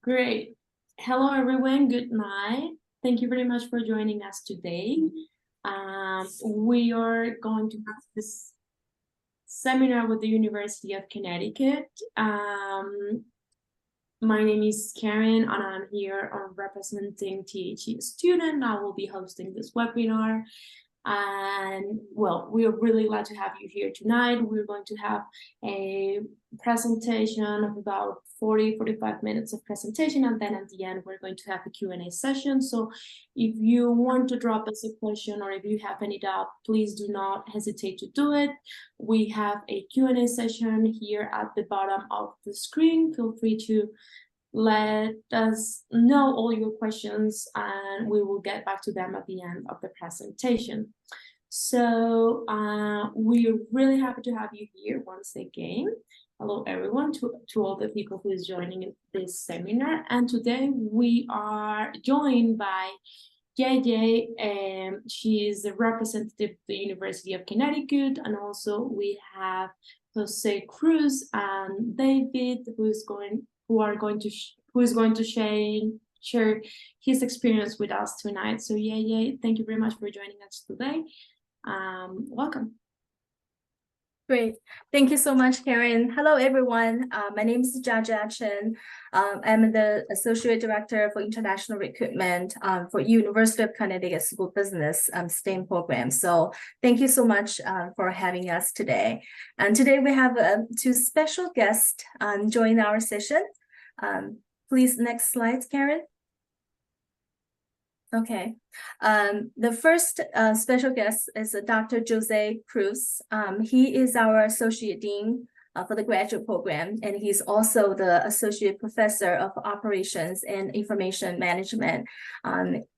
Great. Hello, everyone. Good night. Thank you very much for joining us today. We are going to have this seminar with the University of Connecticut. My name is Karen, and I'm here representing THE student. I will be hosting this webinar. And well, we are really glad to have you here tonight. We're going to have a presentation of about 45 minutes of presentation, and then at the end we're going to have a Q&A session. So if you want to drop us a question or if you have any doubt, please do not hesitate to do it. We have a Q&A session here at the bottom of the screen. Feel free to let us know all your questions and we will get back to them at the end of the presentation. So we're really happy to have you here once again. Hello everyone, to all the people who is joining this seminar. And today we are joined by JJ, and she is the representative of the University of Connecticut, and also we have Jose Cruz and David, who is going to share his experience with us tonight. So yeah, thank you very much for joining us today. Welcome. Great. Thank you so much, Karen. Hello, everyone. My name is Jaja Chen. I'm the Associate Director for International Recruitment for University of Connecticut School of Business STEM program. So thank you so much for having us today. And today we have two special guests join our session. Please, next slide, Karen. Okay. The first special guest is Dr. Jose Cruz. He is our Associate Dean for the graduate program, and he's also the Associate Professor of Operations and Information Management.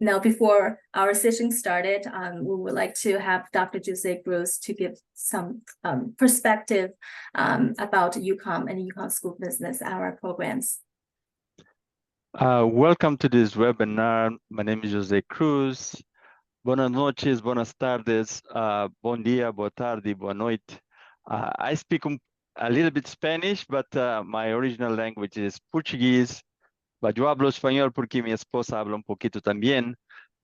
Now, before our session started, we would like to have Dr. Jose Cruz to give some perspective about UConn and UConn School of Business, our programs. Welcome to this webinar. My name is Jose Cruz. Buenas noches, buenas tardes, bom dia, boa tarde, boa noite. I speak a little bit Spanish, but my original language is Portuguese. But yo hablo español porque mi esposa habla un poquito también.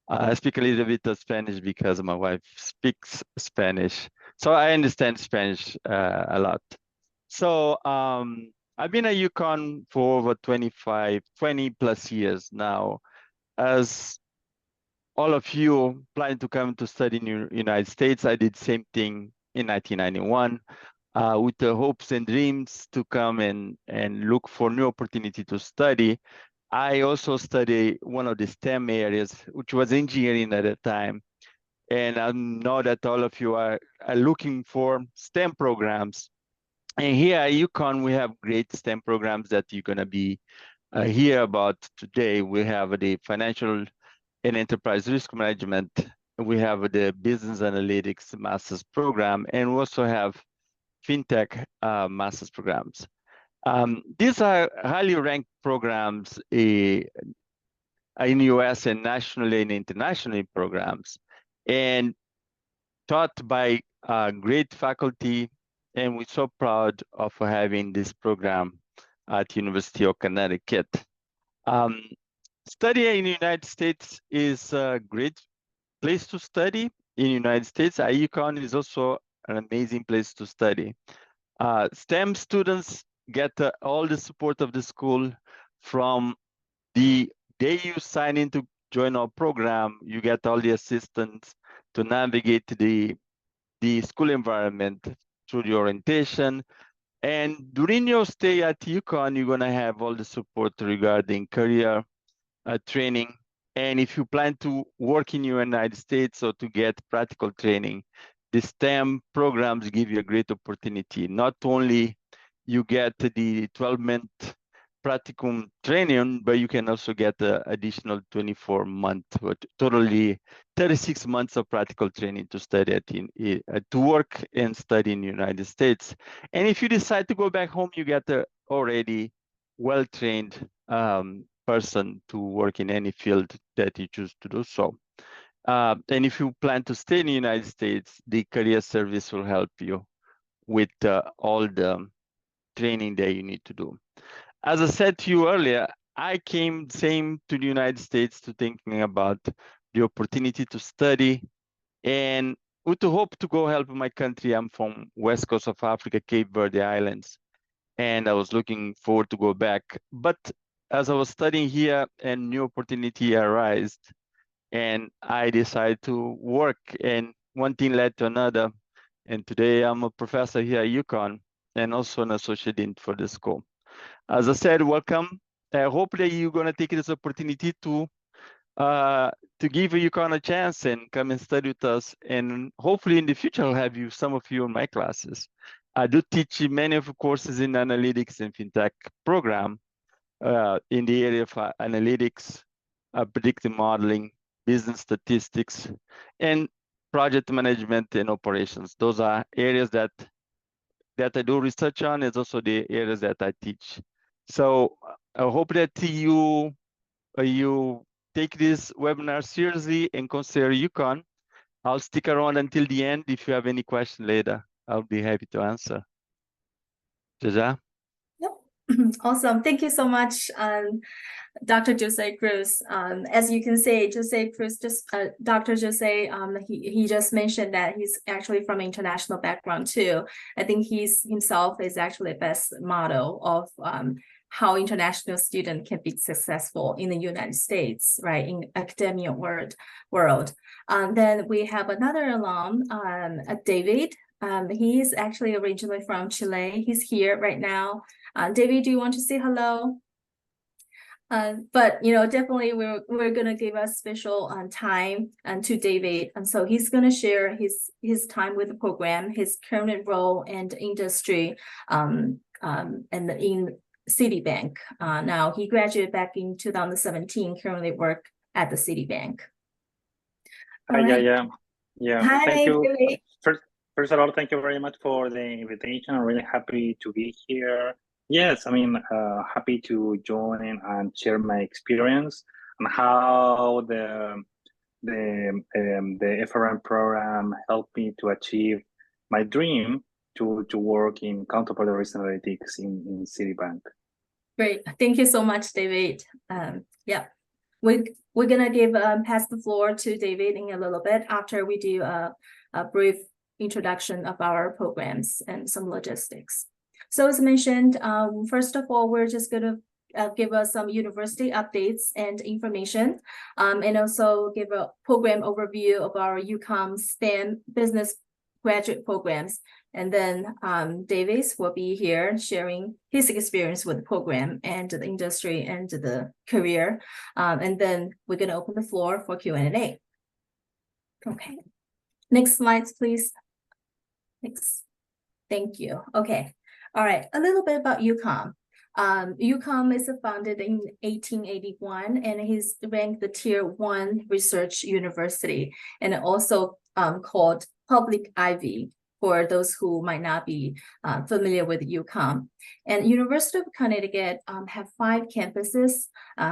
I speak a little bit of Spanish because my wife speaks Spanish. So I understand Spanish a lot. So I've been at UConn for over 20 plus years now. As all of you planning to come to study in the United States, I did the same thing in 1991 with the hopes and dreams to come and look for new opportunity to study. I also studied one of the STEM areas, which was engineering at the time. And I know that all of you are looking for STEM programs. And here at UConn, we have great STEM programs that you're going to be hear about today. We have the Financial and Enterprise Risk Management. We have the Business Analytics Master's Program, and we also have FinTech Master's Programs. These are highly ranked programs in US and nationally and internationally programs, and taught by great faculty. And we're so proud of having this program at University of Connecticut. Studying in the United States is a great place to study. In the United States, UConn is also an amazing place to study. STEM students get all the support of the school from the day you sign in to join our program. You get all the assistance to navigate the school environment through the orientation. And during your stay at UConn, you're gonna have all the support regarding career training. And if you plan to work in the United States or to get practical training, the STEM programs give you a great opportunity. Not only you get the 12-month practicum training, but you can also get the additional 24-month, totally 36 months of practical training to study to work and study in the United States. And if you decide to go back home, you get a already well-trained person to work in any field that you choose to do so. And if you plan to stay in the United States, the career service will help you with all the training that you need to do. As I said to you earlier, I came same to the United States to thinking about the opportunity to study and with the hope to go help my country. I'm from West Coast of Africa, Cape Verde Islands, and I was looking forward to go back. But as I was studying here, a new opportunity arose, and I decided to work, and one thing led to another. And today I'm a professor here at UConn and also an associate dean for the school. As I said, welcome. I hope that you're gonna take this opportunity to give UConn a chance and come and study with us. And hopefully in the future, I'll have some of you in my classes. I do teach many of the courses in analytics and fintech program in the area of analytics, predictive modeling, business statistics, and project management and operations. Those are areas that I do research on. It's also the areas that I teach. So I hope that you take this webinar seriously and consider UConn. I'll stick around until the end. If you have any question later, I'll be happy to answer. Jaja? Yep. Awesome. Thank you so much, Dr. Jose Cruz. As you can see, Jose Cruz, Dr. Jose, he just mentioned that he's actually from international background too. I think he's himself is actually the best model of how international student can be successful in the United States, right, in academia world. Then we have another alum, David. He is actually originally from Chile. He's here right now. David, do you want to say hello? But definitely we're gonna give a special time to David, and so he's gonna share his time with the program, his current role and industry, and in Citi Bank. Now he graduated back in 2017. Currently work at the Citi Bank. Yeah. Hi, Thank you. David. First of all, thank you very much for the invitation. I'm really happy to be here. Yes, I mean, happy to join and share my experience and how the FRM program helped me to achieve my dream to work in counterparty risk analytics in Citi Bank. Great, thank you so much, David. Yeah, we're gonna give pass the floor to David in a little bit after we do a brief introduction of our programs and some logistics. So as mentioned, first of all, we're just going to give us some university updates and information, and also give a program overview of our UConn STEM business graduate programs. And then Davis will be here sharing his experience with the program and the industry and the career. And then we're going to open the floor for Q&A. Okay, next slides, please. Thanks. Thank you. Okay. All right, a little bit about UConn. UConn is founded in 1881 and he's ranked the Tier 1 research university and also called Public Ivy for those who might not be familiar with UConn. And University of Connecticut have 5 campuses,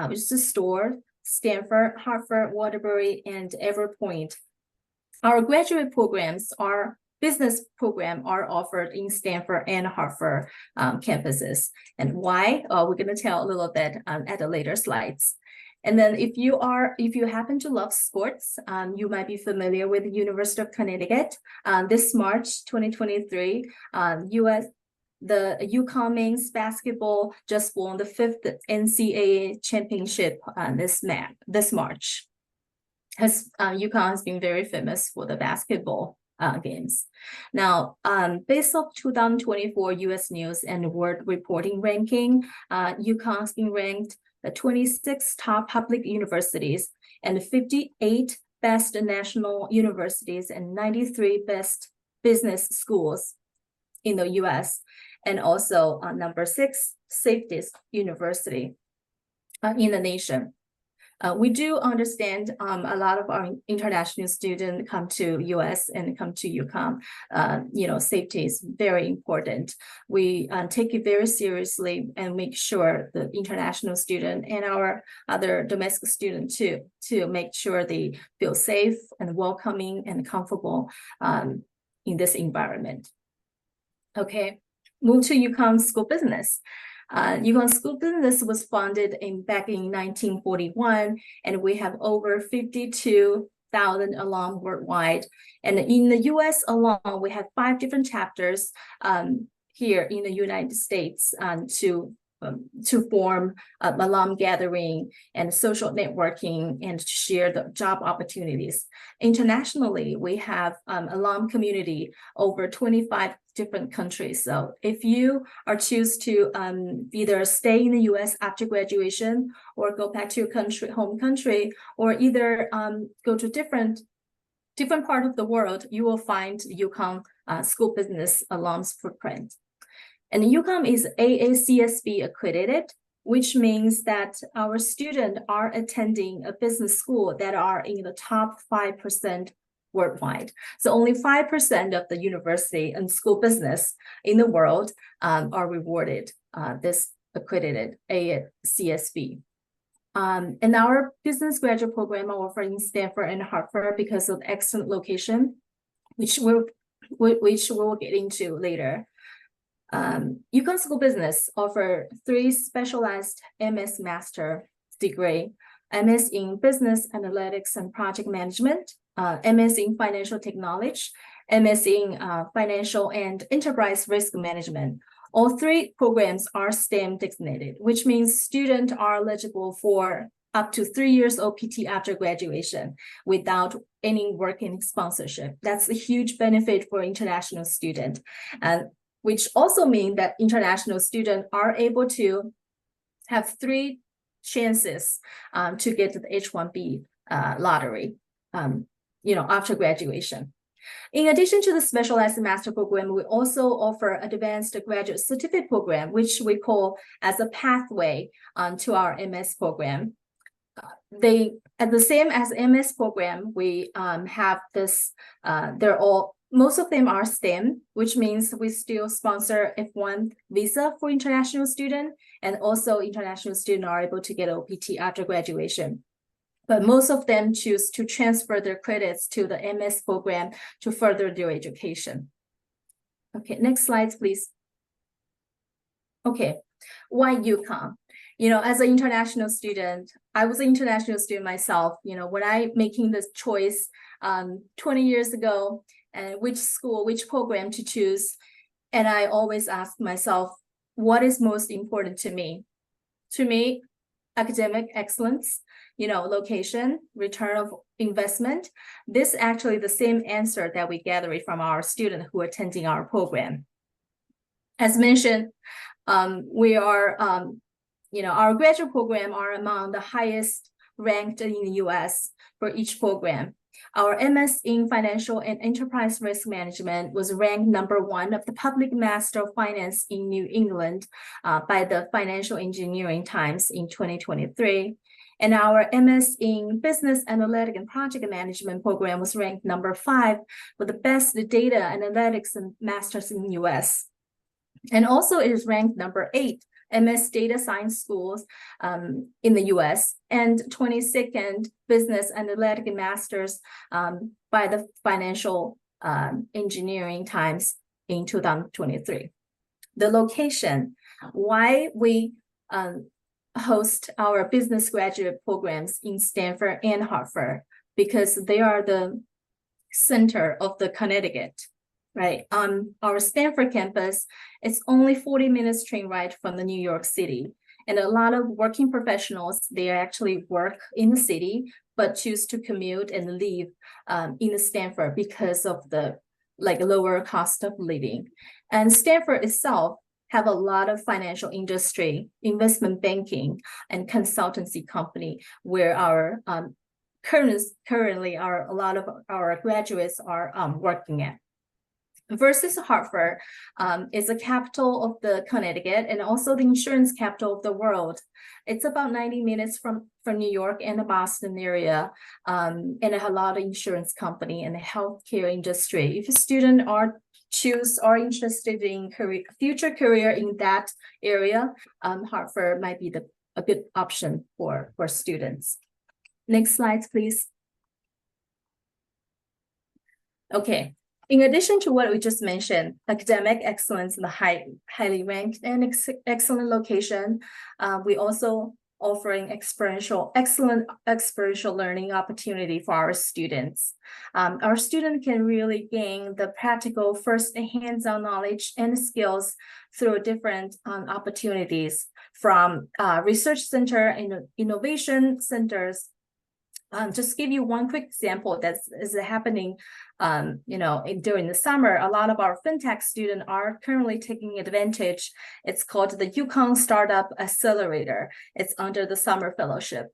which is Storrs, Stanford, Hartford, Waterbury, and Everpoint. Our graduate programs business program are offered in Stanford and Hartford campuses. And why? We're going to tell a little bit at the later slides. And then if you happen to love sports, you might be familiar with the University of Connecticut. This March 2023, the UConn men's basketball just won the 5th NCAA championship this March. UConn has been very famous for the basketball games. Now, based off 2024 U.S. News and World Reporting ranking, UConn has been ranked the 26 top public universities and 58 best national universities and 93 best business schools in the U.S. and also number 6 safest university in the nation. We do understand a lot of our international students come to US and come to UConn. Safety is very important. We take it very seriously and make sure the international student and our other domestic students too, to make sure they feel safe and welcoming and comfortable in this environment. Okay, move to UConn School of Business. UConn School of Business was founded back in 1941, and we have over 52,000 alumni worldwide. And in the US alone, we have 5 different chapters here in the United States to form alum gathering and social networking and to share the job opportunities. Internationally, we have alum community over 25 different countries. So if you are choose to either stay in the US after graduation or go back to your home country, or either go to different part of the world, you will find UConn School of Business alums footprint. And UConn is AACSB accredited, which means that our students are attending a business school that are in the top 5% worldwide. So only 5% of the university and school business in the world are rewarded this accredited AACSB. And our business graduate program are offered in Stanford and Hartford because of excellent location, which we'll get into later. UConn School of Business offer 3 specialized MS Master degree: MS in Business Analytics and Project Management, MS in Financial Technology, MS in Financial and Enterprise Risk Management. All 3 programs are STEM designated, which means students are eligible for up to 3 years OPT after graduation without any working sponsorship. That's a huge benefit for international students. Which also means that international students are able to have 3 chances to get to the H-1B lottery, after graduation. In addition to the specialized master program, we also offer advanced graduate certificate program, which we call as a pathway to our MS program. They, at the same as MS program, we have this, most of them are STEM, which means we still sponsor F1 visa for international students, and also international students are able to get OPT after graduation. But most of them choose to transfer their credits to the MS program to further their education. Okay, next slide, please. Okay, why UConn? As an international student, I was an international student myself. When I making this choice 20 years ago, and which school, which program to choose. And I always ask myself, what is most important to me? To me, academic excellence, location, return of investment. This is actually the same answer that we gather from our students who are attending our program. As mentioned, we are, our graduate program are among the highest ranked in the US for each program. Our MS in Financial and Enterprise Risk Management was ranked #1 of the Public Master of Finance in New England by the Financial Engineering Times in 2023. And our MS in Business Analytics and Project Management program was ranked #5 for the best data analytics and masters in the US. And also it is ranked #8 MS Data Science schools in the US, and 22nd Business Analytics Masters by the Financial Engineering Times in 2023. The location, why we host our business graduate programs in Stanford and Hartford, because they are the center of the Connecticut. Right. Our Stanford campus, it's only 40 minutes train ride from the New York City. And a lot of working professionals, they actually work in the city, but choose to commute and live in the Stanford because of the lower cost of living. And Stanford itself have a lot of financial industry, investment banking, and consultancy company where our currently a lot of our graduates are working at. Versus Hartford is the capital of the Connecticut and also the insurance capital of the world. It's about 90 minutes from New York and the Boston area, and it has a lot of insurance company and the healthcare industry. If a student are interested in future career in that area, Hartford might be a good option for students. Next slide, please. Okay. In addition to what we just mentioned, academic excellence in the highly ranked and excellent location, we also offering excellent experiential learning opportunity for our students. Our student can really gain the practical first hands-on knowledge and skills through different opportunities from research center and innovation centers. Just give you one quick example that is happening, during the summer. A lot of our fintech students are currently taking advantage. It's called the UConn Startup Accelerator. It's under the summer fellowship,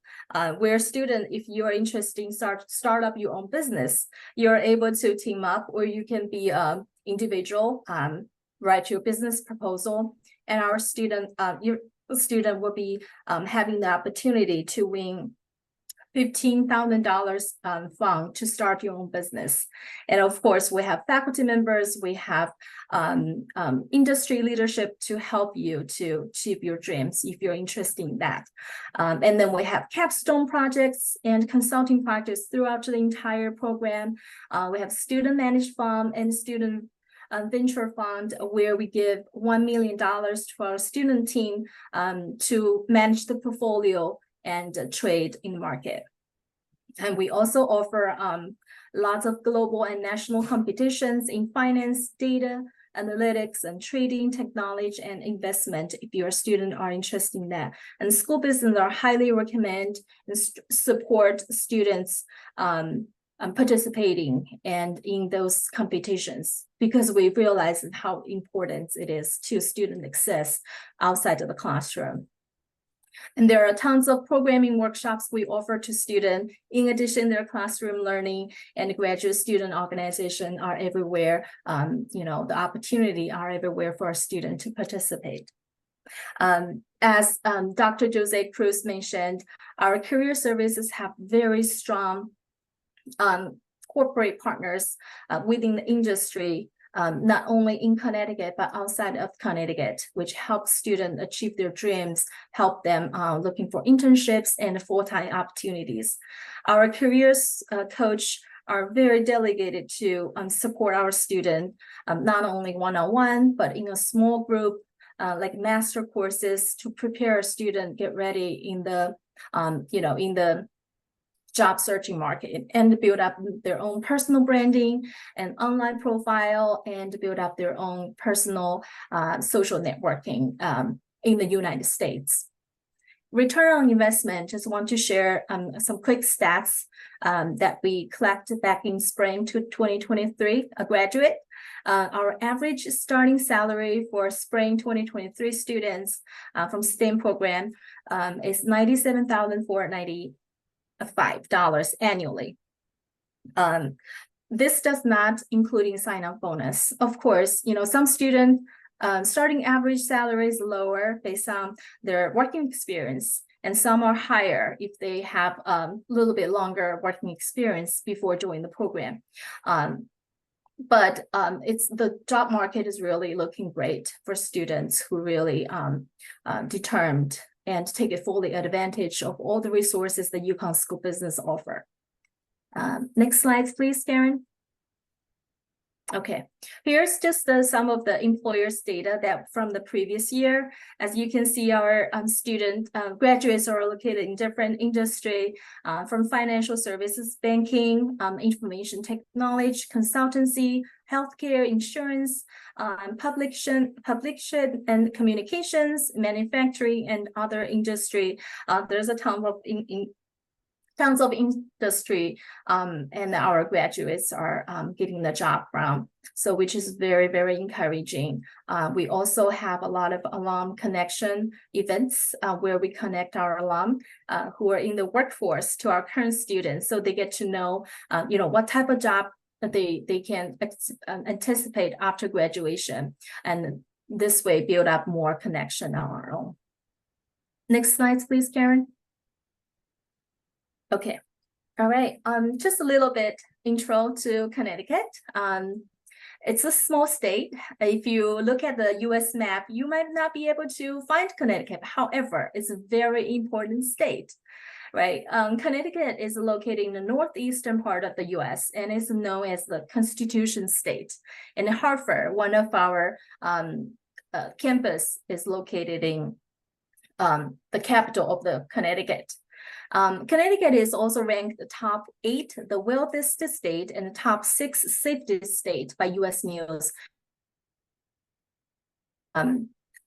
where student, if you are interested in start up your own business, you're able to team up, or you can be individual, write your business proposal, and our student, your student will be having the opportunity to win $15,000 fund to start your own business. And of course, we have faculty members, we have industry leadership to help you to achieve your dreams if you're interested in that. And then we have capstone projects and consulting projects throughout the entire program. We have student managed fund and student venture fund, where we give $1 million to our student team to manage the portfolio and trade in the market. And we also offer lots of global and national competitions in finance, data, analytics, and trading, technology, and investment, if your students are interested in that. And school business are highly recommend and support students participating and in those competitions, because we realize how important it is to student success outside of the classroom. And there are tons of programming workshops we offer to students. In addition, their classroom learning and graduate student organization are everywhere. The opportunity are everywhere for a student to participate. As Dr. Jose Cruz mentioned, our career services have very strong corporate partners within the industry, not only in Connecticut, but outside of Connecticut, which helps students achieve their dreams, help them looking for internships and full-time opportunities. Our careers coach are very delegated to support our student, not only one-on-one, but in a small group, like master courses to prepare a student get ready in the, in the job searching market, and build up their own personal branding and online profile, and build up their own personal social networking in the United States. Return on investment, just want to share some quick stats that we collected back in spring to 2023, a graduate. Our average starting salary for spring 2023 students from STEM program is $97,495 annually. This does not including sign-up bonus. Of course, some students starting average salary is lower based on their working experience, and some are higher if they have a little bit longer working experience before joining the program. But the job market is really looking great for students who really determined and take a fully advantage of all the resources that UConn School of Business offer. Next slide, please, Karen. Okay, here's just some of the employers' data that from the previous year. As you can see, our student graduates are located in different industry, from financial services, banking, information technology, consultancy, healthcare, insurance, publication and communications, manufacturing, and other industry. There's a ton of tons of industry, and our graduates are getting the job from, so which is very, very encouraging. We also have a lot of alum connection events where we connect our alum who are in the workforce to our current students, so they get to know, what type of job that they can anticipate after graduation, and this way build up more connection on our own. Next slide, please, Karen. Okay, all right, just a little bit intro to Connecticut. It's a small state. If you look at the US map, you might not be able to find Connecticut. However, it's a very important state. right? Connecticut is located in the northeastern part of the US and is known as the Constitution State. In Hartford, one of our campus is located in the capital of the Connecticut. Connecticut is also ranked the top 8, the wealthiest state, and the top 6 safest state by US News.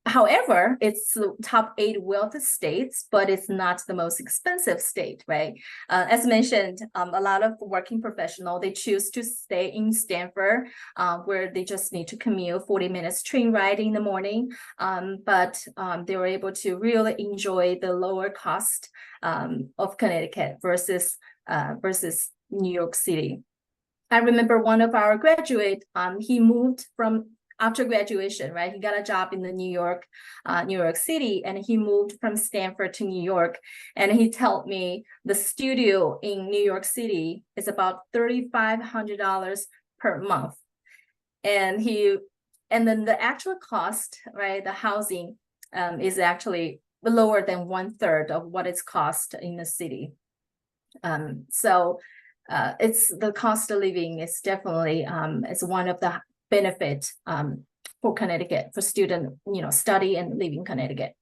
However, it's the top 8 wealthiest states, but it's not the most expensive state, right? As mentioned, a lot of working professionals, they choose to stay in Stanford, where they just need to commute 40 minutes train ride in the morning. But they were able to really enjoy the lower cost of Connecticut versus New York City. I remember one of our graduates, he moved from after graduation, right? He got a job in the New York City, and he moved from Stanford to New York. And he told me the studio in New York City is about $3,500 per month. And then the actual cost, right? The housing is actually lower than 1/3 of what it's cost in the city. So it's the cost of living is definitely it's one of the benefit for Connecticut, for student, study and live in Connecticut.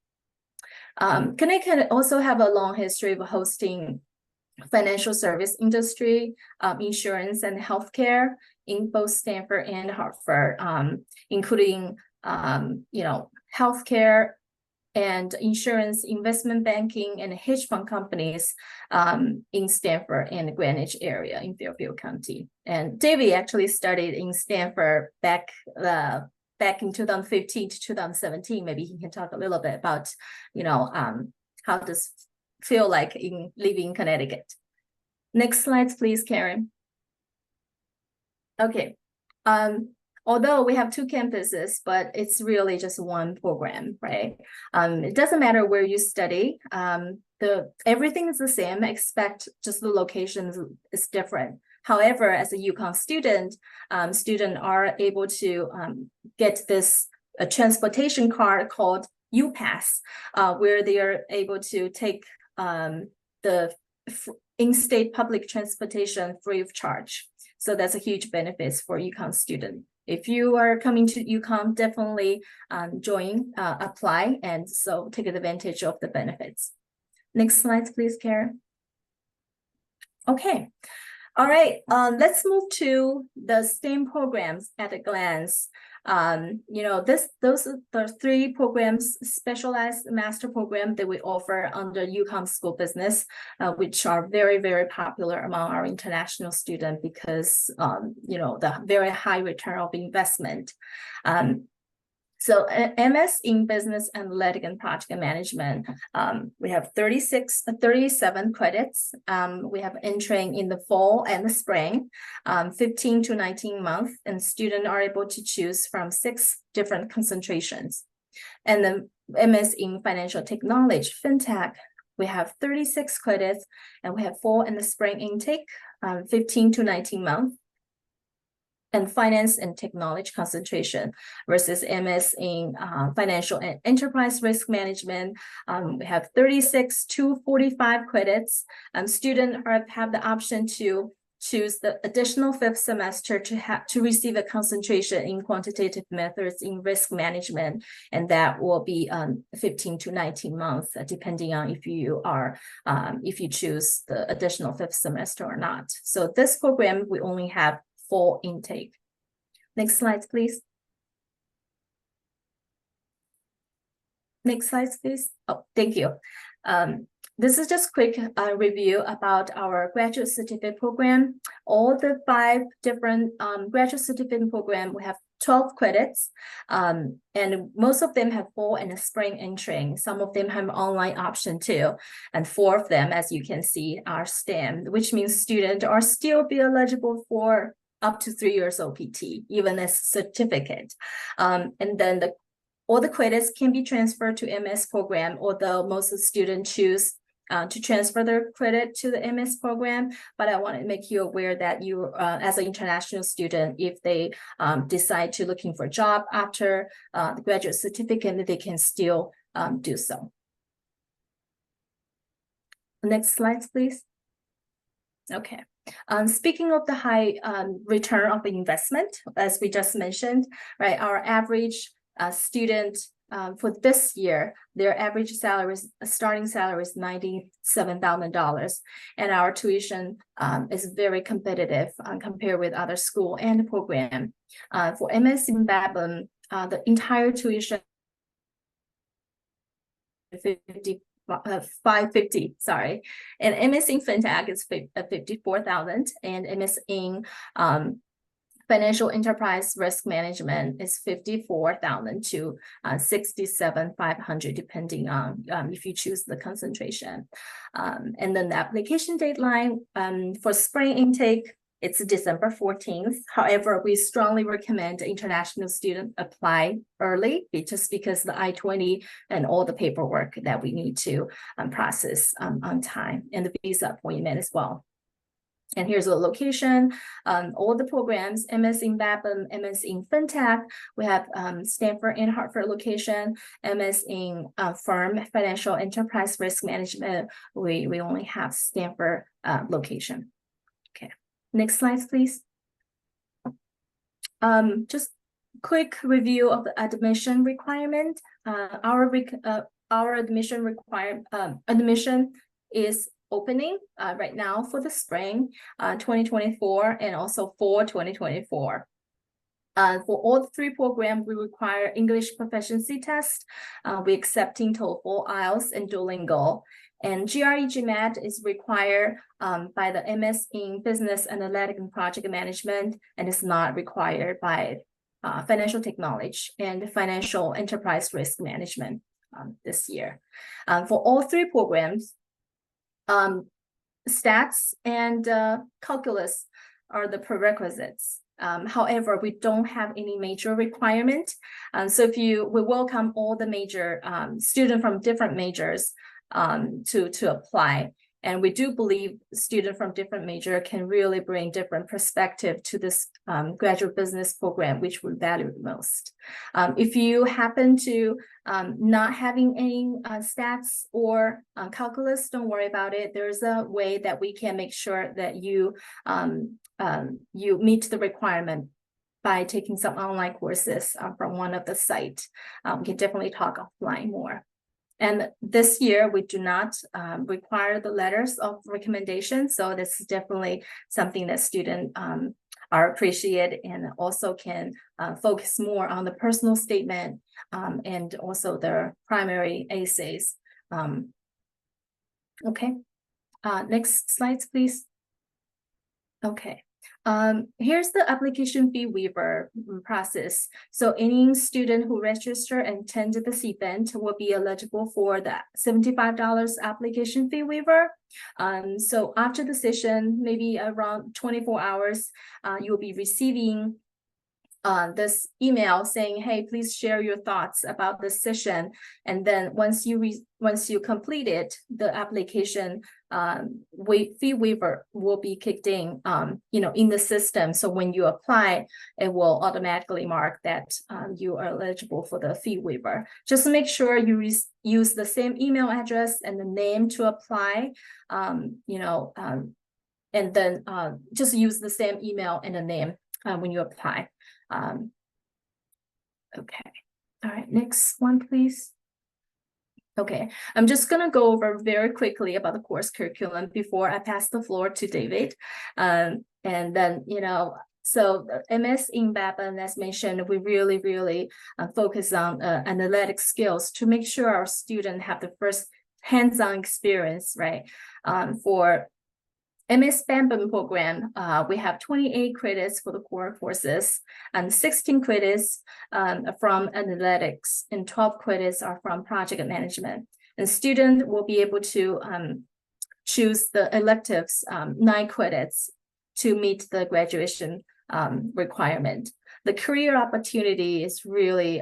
Connecticut also have a long history of hosting financial service industry, insurance and healthcare in both Stanford and Hartford, including, healthcare and insurance, investment banking, and hedge fund companies in Stanford and Greenwich area in Fairfield County. And David actually studied in Stanford back in 2015 to 2017. Maybe he can talk a little bit about, how does feel like living in Connecticut. Next slide, please, Karen. Okay. Although we have 2 campuses, but it's really just one program, right? It doesn't matter where you study. Everything is the same, except just the location is different. However, as a UConn student, students are able to get this transportation card called UPass, where they are able to take the in-state public transportation free of charge. So that's a huge benefit for UConn student. If you are coming to UConn, definitely apply, and so take advantage of the benefits. Next slide, please, Karen. Okay. All right, let's move to the STEM programs at a glance. Those are the 3 programs, specialized master program that we offer under UConn School of Business, which are very, very popular among our international students because, the very high return of investment. So MS in Business Analytics and Project Management, we have 37 credits. We have entering in the fall and the spring, 15 to 19 months, and students are able to choose from 6 different concentrations. And then MS in Financial Technology, FinTech, we have 36 credits, and we have fall and the spring intake, 15 to 19 months. And Finance and Technology concentration versus MS in Financial and Enterprise Risk Management. We have 36 to 45 credits. Students have the option to choose the additional 5th semester to receive a concentration in quantitative methods in risk management, and that will be 15 to 19 months, depending on if you choose the additional 5th semester or not. So this program, we only have fall intake. Next slide, please. Next slide, please. Oh, thank you. This is just quick review about our graduate certificate program. All the 5 different graduate certificate program, we have 12 credits, and most of them have fall and spring entering. Some of them have online option too, and 4 of them, as you can see, are STEM, which means students are still be eligible for up to 3 years OPT, even as certificate. And then all the credits can be transferred to MS program, although most of the students choose to transfer their credit to the MS program. But I want to make you aware that you, as an international student, if they decide to looking for a job after the graduate certificate, they can still do so. Next slide, please. Okay. Speaking of the high return of the investment, as we just mentioned, right, our average student for this year, their average starting salary is $97,000, and our tuition is very competitive compared with other school and program. For MS in Babin, the entire tuition $550, sorry, and MS in FinTech is $54,000, and MS in Financial Enterprise Risk Management is $54,000 to $67,500, depending on if you choose the concentration. And then the application deadline for spring intake, it's December 14th. However, we strongly recommend international students apply early, just because the I-20 and all the paperwork that we need to process on time, and the visa appointment as well. And here's the location, all the programs, MS in Babin, MS in FinTech. We have Stanford and Hartford location, MS in Firm Financial Enterprise Risk Management. We only have Stanford location. Okay, next slide, please. Just quick review of the admission requirement. Our admission is opening right now for the spring 2024 and also for 2024. For all the three programs, we require English proficiency test. We're accepting TOEFL, IELTS, and Duolingo. And GRE GMAT is required by the MS in Business Analytics and Project Management, and is not required by Financial Technology and Financial Enterprise Risk Management this year. For all three programs, stats and calculus are the prerequisites. However, we don't have any major requirement. So we welcome all the major students from different majors to apply. And we do believe students from different major can really bring different perspective to this graduate business program, which we value the most. If you happen to not having any stats or calculus, don't worry about it. There's a way that we can make sure that you meet the requirement by taking some online courses from one of the sites. We can definitely talk offline more. And this year, we do not require the letters of recommendation. So this is definitely something that students are appreciated, and also can focus more on the personal statement and also their primary essays. Okay, next slides, please. Okay. Here's the application fee waiver process. So any student who register and attend this event will be eligible for the $75 application fee waiver. So after the session, maybe around 24 hours, you'll be receiving this email saying, hey, please share your thoughts about this session. And then once you complete it, the application fee waiver will be kicked in, in the system. So when you apply, it will automatically mark that you are eligible for the fee waiver. Just make sure you use the same email address and the name to apply, and then just use the same email and the name when you apply. Okay, all right, next one, please. Okay, I'm just gonna go over very quickly about the course curriculum before I pass the floor to David. And then, so the MS in Babin, as mentioned, we really focus on analytic skills to make sure our students have the first hands-on experience, right? For MS Babin program, we have 28 credits for the core courses, and 16 credits from analytics, and 12 credits are from project management. And student will be able to choose the electives, 9 credits to meet the graduation requirement. The career opportunity is really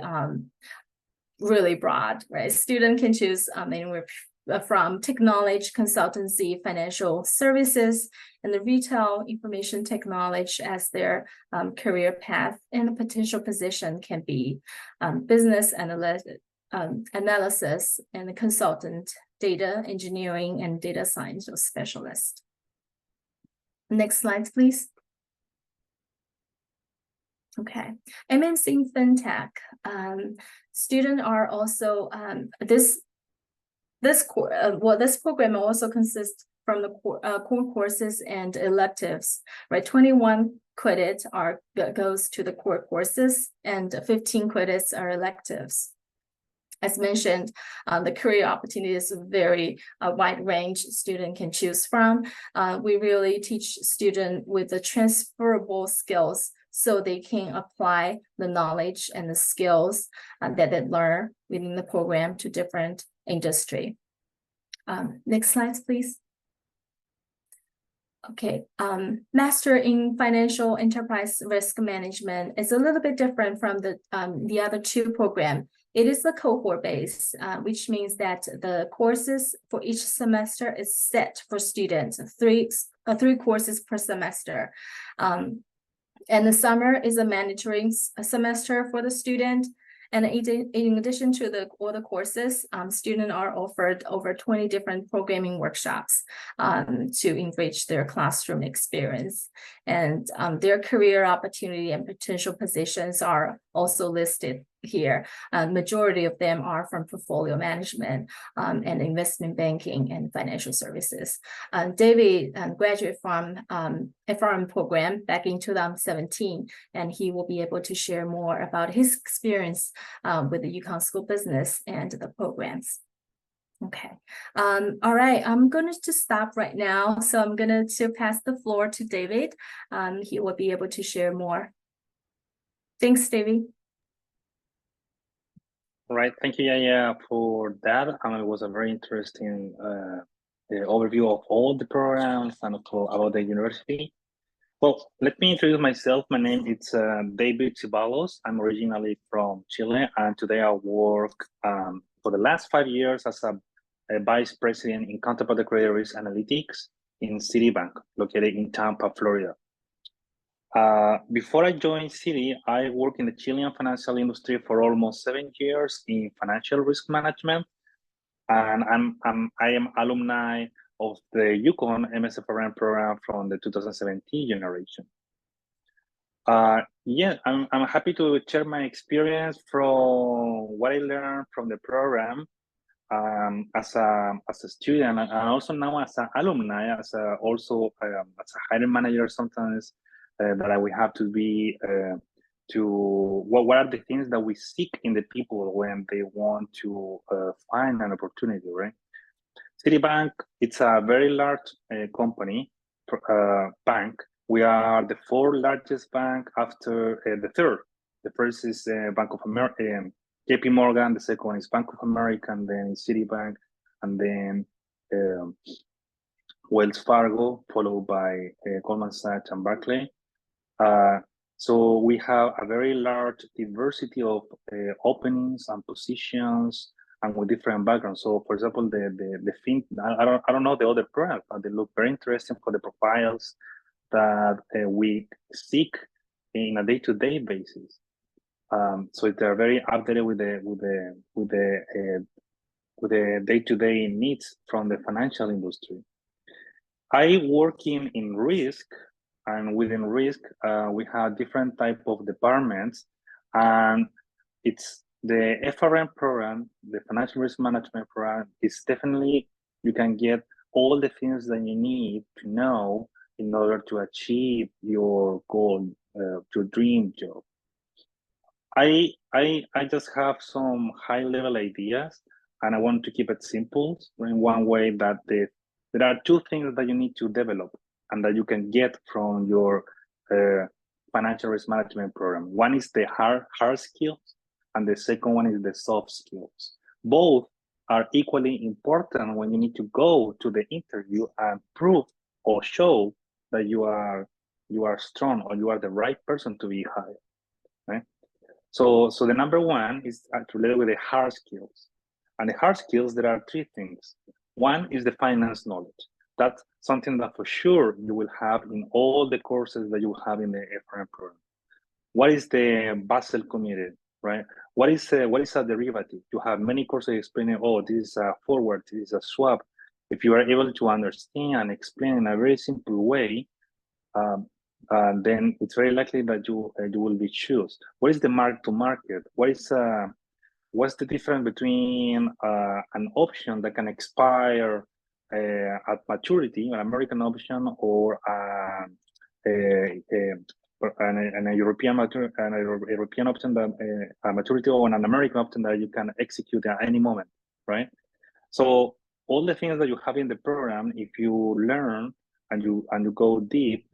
broad, right? Student can choose anywhere from technology, consultancy, financial services, and the retail information technology as their career path, and the potential position can be business analysis and consultant, data engineering, and data science specialist. Next slide, please. Okay, MNC FinTech. Students are also this program also consists from the core courses and electives, right? 21 credits goes to the core courses, and 15 credits are electives. As mentioned, the career opportunities is very wide range student can choose from. We really teach students with the transferable skills so they can apply the knowledge and the skills that they learn within the program to different industry. Next slide, please. Okay, Master in Financial Enterprise Risk Management is a little bit different from the other two programs. It is a cohort base, which means that the courses for each semester is set for students, three courses per semester. And the summer is a mandatory semester for the student. And in addition to all the courses, students are offered over 20 different programming workshops to enrich their classroom experience. And their career opportunity and potential positions are also listed here. Majority of them are from portfolio management and investment banking and financial services. David graduated from FRM program back in 2017, and he will be able to share more about his experience with the UConn School of Business and the programs. Okay, all right, I'm going to stop right now. So I'm going to pass the floor to David. He will be able to share more. Thanks, David. All right, thank you, Yaya, for that. It was a very interesting overview of all the programs and about the university. Well, let me introduce myself. My name is David Ceballos. I'm originally from Chile, and today I work for the last 5 years as a vice president in counterparty credit risk analytics in Citi Bank, located in Tampa, Florida. Before I joined Citi, I worked in the Chilean financial industry for almost 7 years in financial risk management, and I am alumni of the UConn MSFRM program from the 2017 generation. Yeah, I'm happy to share my experience from what I learned from the program as a student, and also now as an alumni, also as a hiring manager sometimes. That we have to be what are the things that we seek in the people when they want to find an opportunity, right? Citibank, it's a very large company, bank. We are the 4th largest bank after the 3rd. The first is Bank of America, JP Morgan. The second one is Bank of America, and then Citibank, and then Wells Fargo, followed by Goldman Sachs and Barclays. So we have a very large diversity of openings and positions, and with different backgrounds. So, for example, the thing I don't know the other programs, but they look very interesting for the profiles that we seek in a day-to-day basis. So they're very updated with the day-to-day needs from the financial industry. I work in risk. And within risk, we have different type of departments, and it's the FRM program, the financial risk management program, is definitely, you can get all the things that you need to know in order to achieve your goal, your dream job. I just have some high level ideas, and I want to keep it simple in one way that there are 2 things that you need to develop and that you can get from your financial risk management program. One is the hard skills, and the second one is the soft skills. Both are equally important when you need to go to the interview and prove or show that you are strong or you are the right person to be hired, right? So the number one is related with the hard skills. And the hard skills, there are 3 things. One is the finance knowledge. That's something that for sure you will have in all the courses that you have in the FRM program. What is the Basel Committee? right? What is a derivative? You have many courses explaining, oh, this is a forward, this is a swap. If you are able to understand and explain in a very simple way, then it's very likely that you will be chosen. What is the mark to market? What's the difference between an option that can expire at maturity, an American option, or a European European option that a maturity, or an American option that you can execute at any moment, right? So all the things that you have in the program, if you learn and you go deep,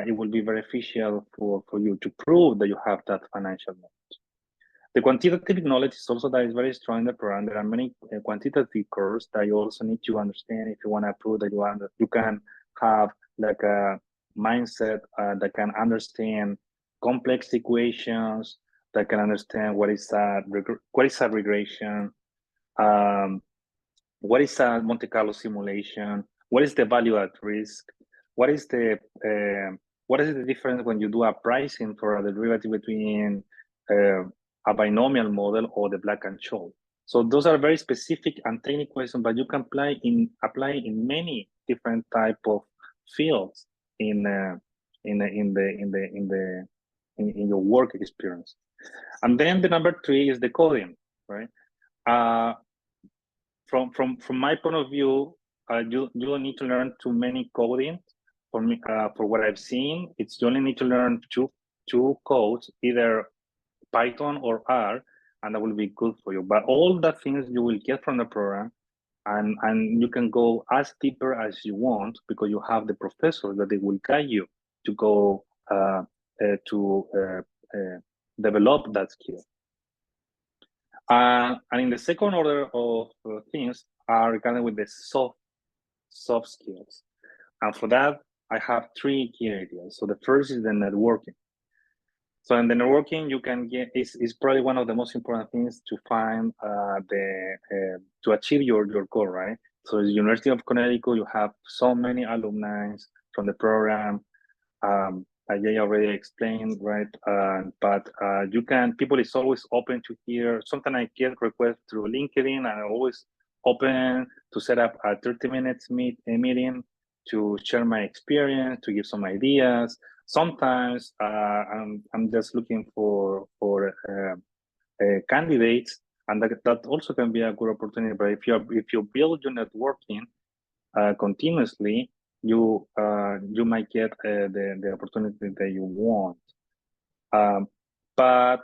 it will be beneficial for you to prove that you have that financial knowledge. The quantitative knowledge is also that is very strong in the program. There are many quantitative courses that you also need to understand if you want to prove that you can have like a mindset that can understand complex equations, that can understand what is a regression, what is a Monte Carlo simulation, what is the value at risk, what is the difference when you do a pricing for a derivative between a binomial model or the Black and Scholes. So those are very specific and technical questions, but you can apply in many different type of fields in your work experience. And then the number 3 is the coding, right? From my point of view, you don't need to learn too many coding. For me, for what I've seen, you only need to learn two codes, either Python or R, and that will be good for you. But all the things you will get from the program, and you can go as deeper as you want, because you have the professors that they will guide you to go develop that skill. And in the second order of things are regarding with the soft skills. And for that, I have 3 key areas. So the first is the networking. So in the networking, you can get, is probably one of the most important things to find to achieve your goal, right? So the University of Connecticut, you have so many alumni from the program. I already explained, right? But people is always open to hear. Sometimes I get requests through LinkedIn, and I'm always open to set up a 30 minutes meeting to share my experience, to give some ideas. Sometimes I'm just looking for candidates, and that also can be a good opportunity. But if you build your networking continuously, you might get the opportunity that you want. But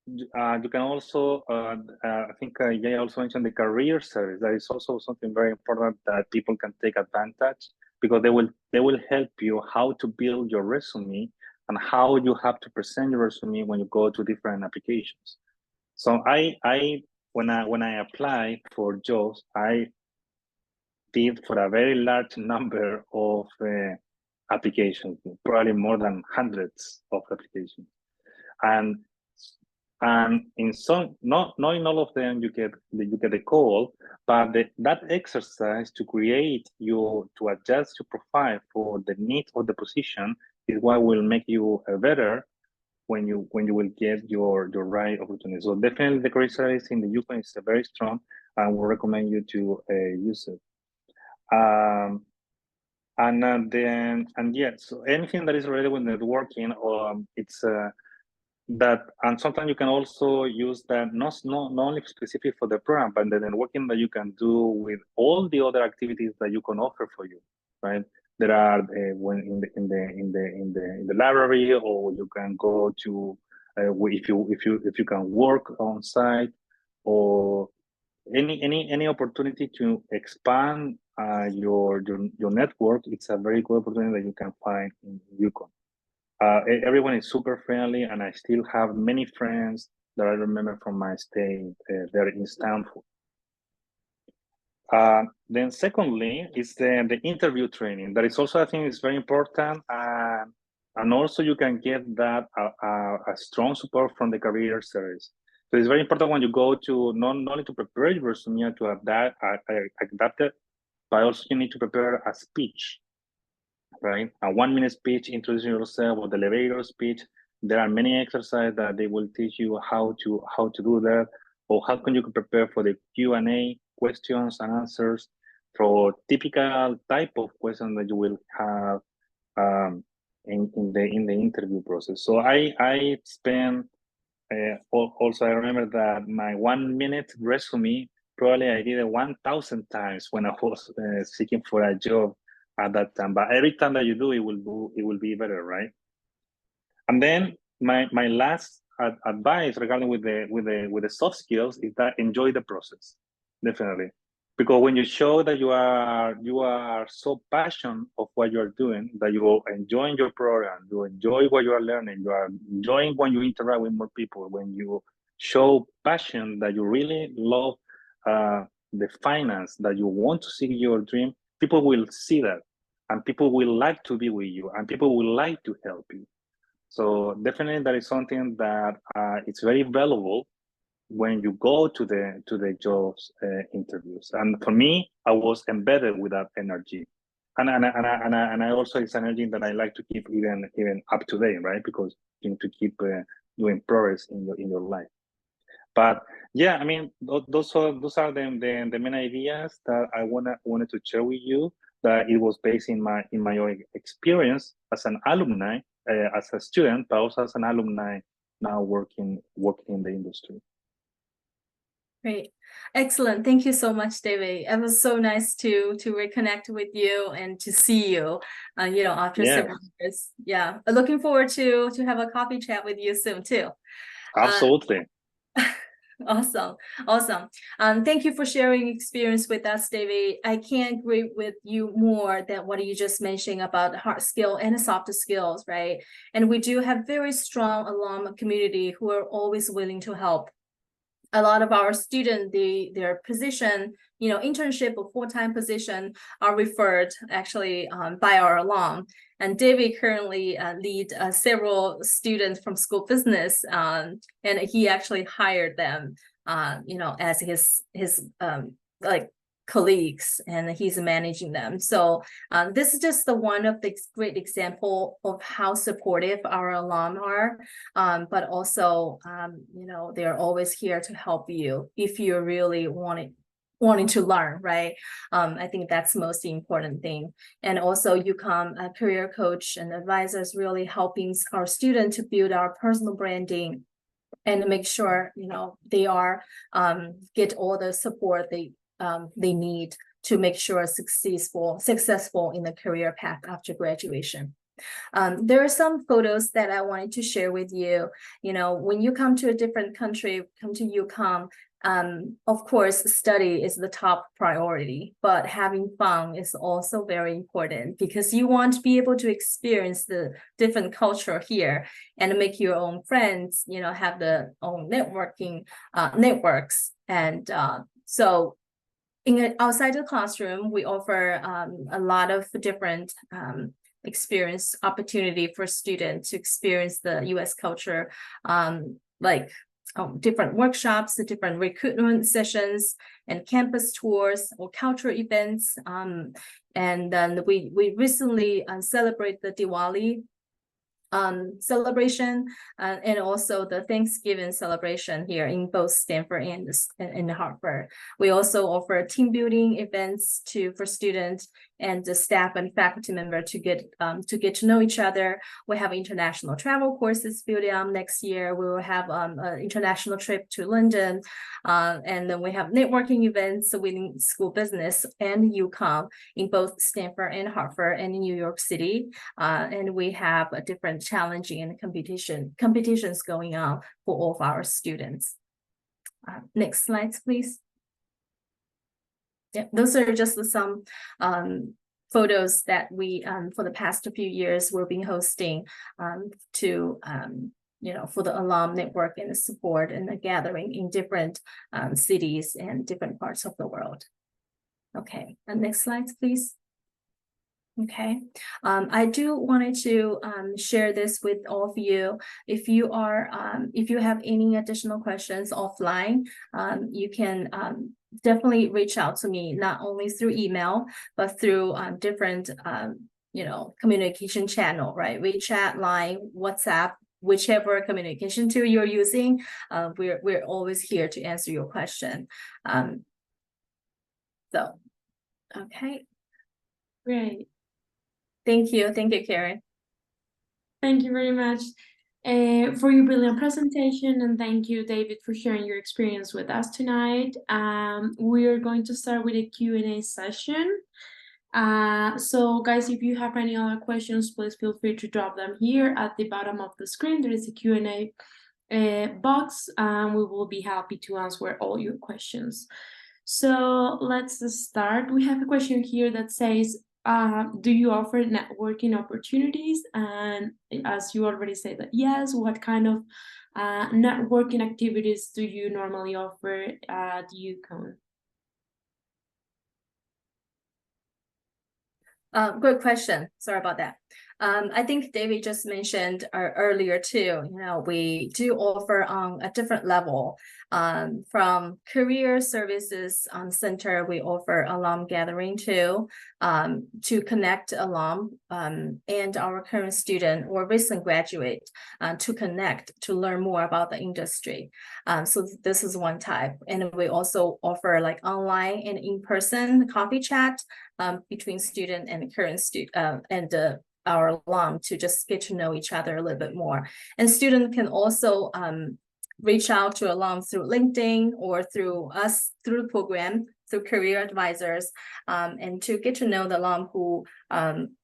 you can also, I think Jay also mentioned the career service. That is also something very important that people can take advantage, because they will help you how to build your resume and how you have to present your resume when you go to different applications. So when I apply for jobs, I did for a very large number of applications, probably more than hundreds of applications, and in some, not in all of them you get a call, but that exercise to adjust your profile for the needs of the position is what will make you better when you will get your right opportunity. So definitely the career service in the UConn is very strong, and we recommend you to use it. So anything that is related with networking, it's that, and sometimes you can also use that not only specific for the program, but the networking that you can do with all the other activities that you can offer for you, right? There are when in the library, or you can go to if you can work on site, or any opportunity to expand your network. It's a very good opportunity that you can find in UConn. Everyone is super friendly, and I still have many friends that I remember from my stay there in Stanford. Then secondly, is the interview training. That is also, I think, is very important, and also you can get that a strong support from the career service. So it's very important when you go to not only to prepare your resume to adapt it, but also you need to prepare a speech, right? A 1-minute speech introducing yourself, or the elevator speech, there are many exercises that they will teach you how to do that, or how can you prepare for the Q&A, questions and answers, for typical type of questions that you will have in the interview process. So I spent also, I remember that my 1 minute resume, probably I did it 1,000 times when I was seeking for a job at that time. But every time that you do, it will be better, right? And then my last advice regarding with the soft skills is that enjoy the process, definitely. Because when you show that you are so passionate of what you are doing, that you are enjoying your program, you enjoy what you are learning, you are enjoying when you interact with more people, when you show passion that you really love the finance, that you want to see your dream, people will see that, and people will like to be with you, and people will like to help you. So definitely that is something that it's very valuable when you go to the jobs interviews. And for me, I was embedded with that energy, and I also, it's an energy that I like to keep even up to date, right? Because you need to keep doing progress in your life. But yeah, I mean, those are the main ideas that I wanted to share with you. That it was based in my own experience as an alumni, as a student, but also as an alumni now working in the industry. Great. Excellent. Thank you so much, David. It was so nice to reconnect with you and to see you, after several years. Yeah. Looking forward to have a coffee chat with you soon too. Absolutely. Awesome. Thank you for sharing experience with us, David. I can't agree with you more than what you just mentioned about hard skill and soft skills, right? And we do have very strong alum community who are always willing to help. A lot of our students, their position, internship or full-time position are referred actually by our alum. And David currently lead several students from School of Business, and he actually hired them, as his colleagues, and he's managing them. So this is just one of the great example of how supportive our alum are, but also they're always here to help you if you're really wanting to learn, right? I think that's the most important thing. And also UConn career coach and advisors really helping our students to build our personal branding and make sure they are get all the support they need to make sure successful in the career path after graduation. There are some photos that I wanted to share with you. When you come to a different country, come to UConn, of course, study is the top priority, but having fun is also very important because you want to be able to experience the different culture here and make your own friends, have the own networks. And so outside the classroom, we offer a lot of different experience opportunity for students to experience the U.S. culture, different workshops, the different recruitment sessions, and campus tours or cultural events. And then we recently celebrate the Diwali celebration and also the Thanksgiving celebration here in both Stanford and Harvard. We also offer team building events for students and the staff and faculty member to get to know each other. We have international travel courses building up next year. We will have an international trip to London, and then we have networking events within School of Business and UConn in both Stanford and Harvard and in New York City. And we have a different challenging and competitions going on for all of our students. Next slides, please. Yeah, those are just some photos that we for the past few years we've been hosting for the alum network and the support and the gathering in different cities and different parts of the world. Okay, and next slides, please. Okay, I do wanted to share this with all of you. If you have any additional questions offline, you can definitely reach out to me, not only through email, but through different communication channel, right? WeChat, Line, WhatsApp, whichever communication tool you're using, we're always here to answer your question. So, okay. Great. Thank you, Karen. Thank you very much for your brilliant presentation, and thank you, David, for sharing your experience with us tonight. We are going to start with a Q&A session. So guys, if you have any other questions, please feel free to drop them here at the bottom of the screen. There is a Q&A box, and we will be happy to answer all your questions. So let's start. We have a question here that says, do you offer networking opportunities? And as you already said that yes, what kind of networking activities do you normally offer at UConn? Good question. Sorry about that. I think David just mentioned earlier too, we do offer on a different level. From career services center, we offer alum gathering too, to connect alum and our current student or recent graduate to connect, to learn more about the industry. So this is one type. And we also offer like online and in-person coffee chat between student and current student and our alum to just get to know each other a little bit more. And students can also reach out to alum through LinkedIn or through us, through the program, through career advisors, and to get to know the alum who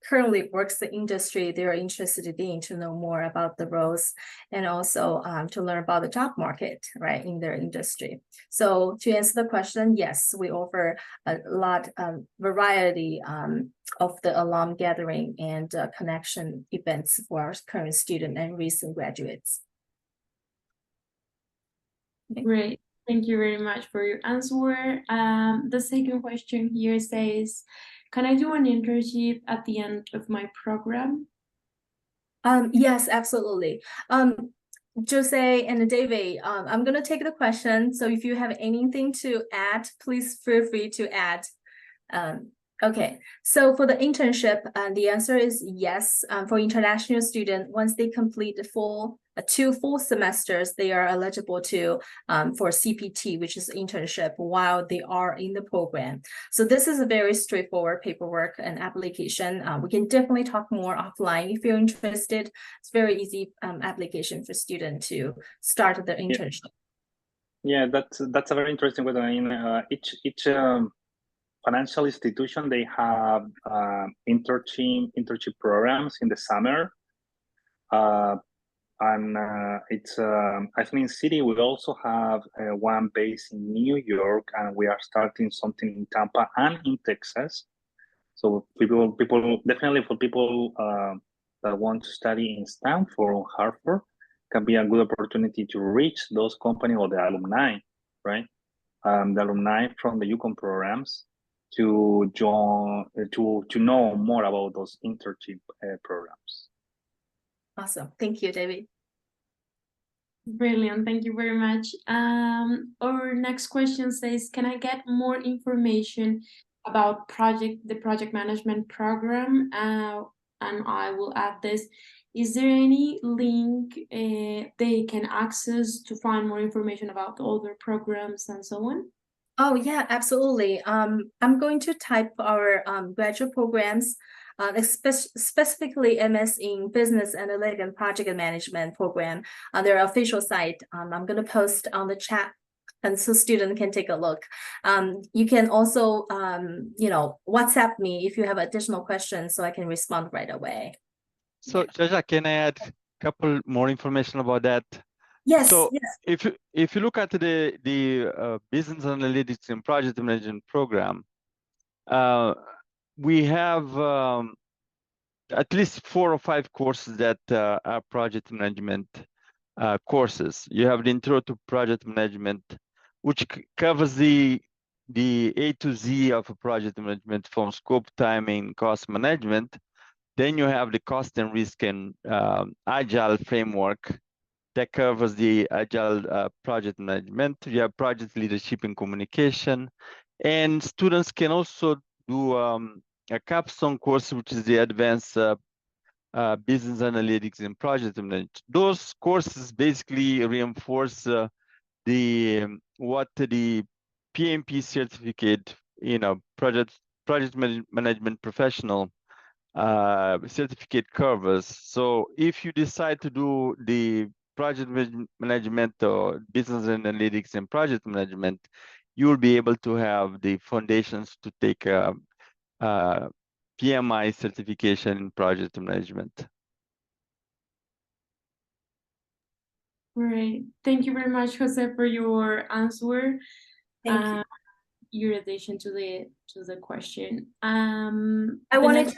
currently works the industry they're interested in, to know more about the roles, and also to learn about the job market, right, in their industry. So to answer the question, yes, we offer a lot of variety of the alum gathering and connection events for our current student and recent graduates. Okay. Great. Thank you very much for your answer. The second question here says, can I do an internship at the end of my program? Yes, absolutely. Jose and David, I'm going to take the question. So if you have anything to add, please feel free to add. Okay, so for the internship, the answer is yes. For international students, once they complete the two full semesters, they are eligible to for CPT, which is internship, while they are in the program. So this is a very straightforward paperwork and application. We can definitely talk more offline if you're interested. It's very easy application for students to start their internship. Yeah, that's a very interesting way. I mean, each financial institution, they have internship programs in the summer. And it's I think in Citi we also have one based in New York, and we are starting something in Tampa and in Texas. So people definitely, for people that want to study in Stanford or Harvard, can be a good opportunity to reach those companies or the alumni, right? The alumni from the UConn programs, to join, to know more about those internship programs. Awesome. Thank you, David. Brilliant. Thank you very much. Our next question says, can I get more information about the project management program? And I will add this. Is there any link they can access to find more information about the other programs and so on? Oh, yeah, absolutely. I'm going to type our graduate programs, specifically MS in Business Analytics and Project Management program on their official site. I'm going to post on the chat, and so students can take a look. You can also, WhatsApp me if you have additional questions, so I can respond right away. So, Jaja, can I add a couple more information about that? Yes. So yes. if you look at the business analytics and project management program, we have at least 4 or 5 courses that are project management courses. You have the intro to project management, which covers the A to Z of a project management, from scope, timing, cost management. Then you have the cost and risk and agile framework that covers the agile project management. You have project leadership and communication, and students can also do a capstone course, which is the advanced business analytics and project management. Those courses basically reinforce what the PMP certificate, project management professional certificate covers. So if you decide to do the project management or business analytics and project management, you will be able to have the foundations to take a PMI certification in project management. Great. Thank you very much, Jose, for your answer. Thank you. Your addition to the question. I wanted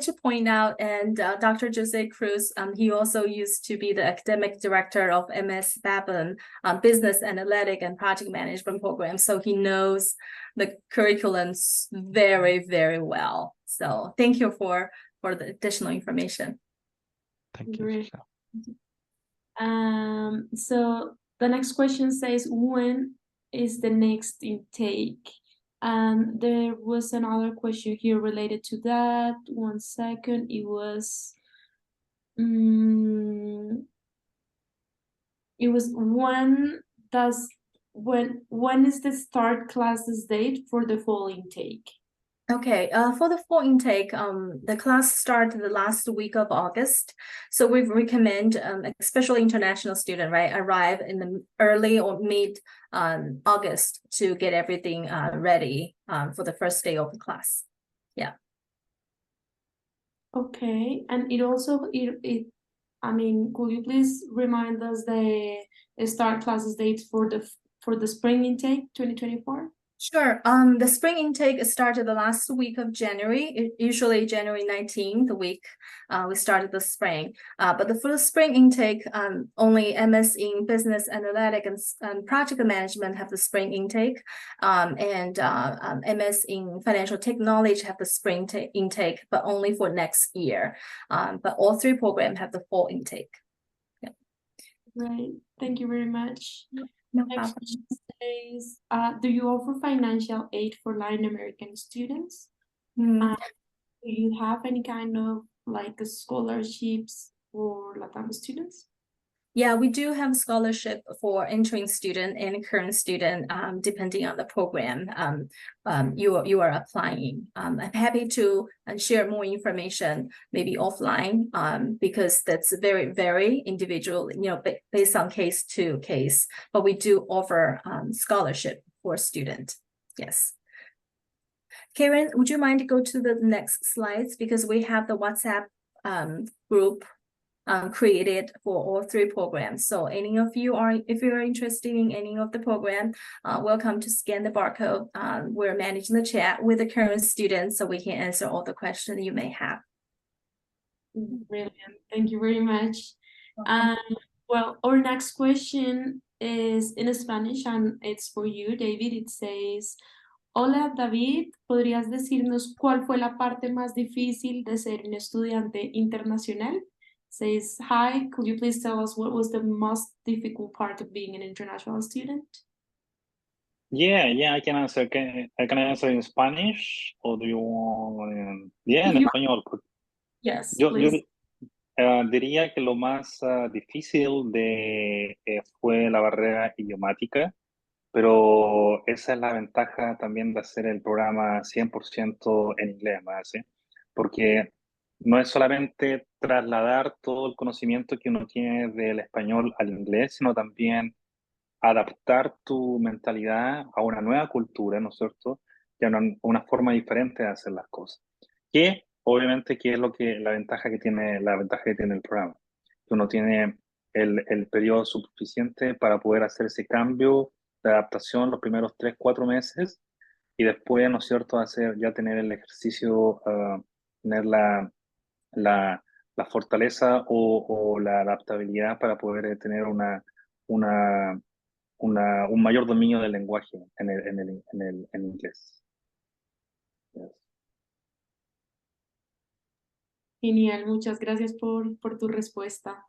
to point out, and Dr. Jose Cruz, he also used to be the academic director of MS Babin Business Analytic and Project Management program. So he knows the curriculums very, very well. So thank you for the additional information. Thank you. Great. So the next question says, when is the next intake? There was another question here related to that. 1 second. It was when is the start classes date for the fall intake? Okay, for the fall intake, the class started the last week of August. So we recommend, especially international student, right, arrive in the early or mid August to get everything ready for the first day of the class. Yeah. Okay, and it also I mean, could you please remind us the start classes dates for the spring intake 2024? Sure. The spring intake started the last week of January, usually January 19th, the week we started the spring. But for the spring intake, only MS in Business Analytics and Project Management have the spring intake, and MS in Financial Technology have the spring intake, but only for next year. But all three programs have the fall intake. Yeah. Right. Thank you very much. No Next problem. question says, do you offer financial aid for Latin American students? Do you have any kind of like scholarships for Latin students? Yeah, we do have scholarship for entering student and current student, depending on the program you are applying. I'm happy to share more information, maybe offline, because that's very individual, based on case to case. But we do offer scholarship for student. Yes. Karen, would you mind to go to the next slides, because we have the WhatsApp group created for all three programs. So any of you if you're interested in any of the program, welcome to scan the barcode. We're managing the chat with the current students so we can answer all the questions you may have. Brilliant. Thank you very much. Well, our next question is in Spanish and it's for you, David. It says, hola, David, ¿podrías decirnos cuál fue la parte más difícil de ser un estudiante internacional? Says, hi, could you please tell us what was the most difficult part of being an international student? Yeah, I can answer. I can answer in Spanish, or do you want? En español. Yes, Yo please. diría que lo más difícil fue la barrera idiomática, pero esa es la ventaja también de hacer el programa 100% en inglés, ¿sí? Porque no es solamente trasladar todo el conocimiento que uno tiene del español al inglés, sino también adaptar tu mentalidad a una nueva cultura, ¿no es cierto? Y a una forma diferente de hacer las cosas. Que obviamente que es la ventaja que tiene el programa. Que uno tiene el periodo suficiente para poder hacer ese cambio de adaptación los primeros 3-4 meses y después, ¿no es cierto?, tener el ejercicio, tener la fortaleza o la adaptabilidad para poder tener un mayor dominio del lenguaje en inglés. Yes. Genial, muchas gracias por tu respuesta.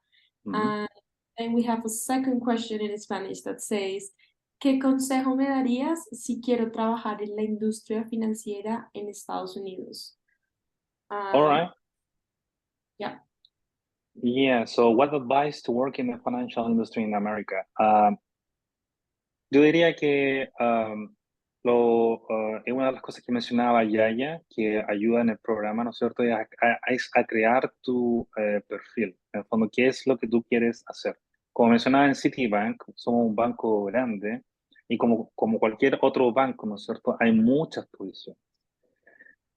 And we have a second question in Spanish that says, ¿qué consejo me darías si quiero trabajar en la industria financiera en Estados Unidos? All right. Yeah, so what advice to work in the financial industry in America? Yo diría que es una de las cosas que mencionaba Yaya, que ayuda en el programa, ¿no es cierto? Es a crear tu perfil, en el fondo, ¿qué es lo que tú quieres hacer? Como mencionaba en Citibank, somos un banco grande y como cualquier otro banco, ¿no es cierto? Hay muchas posiciones.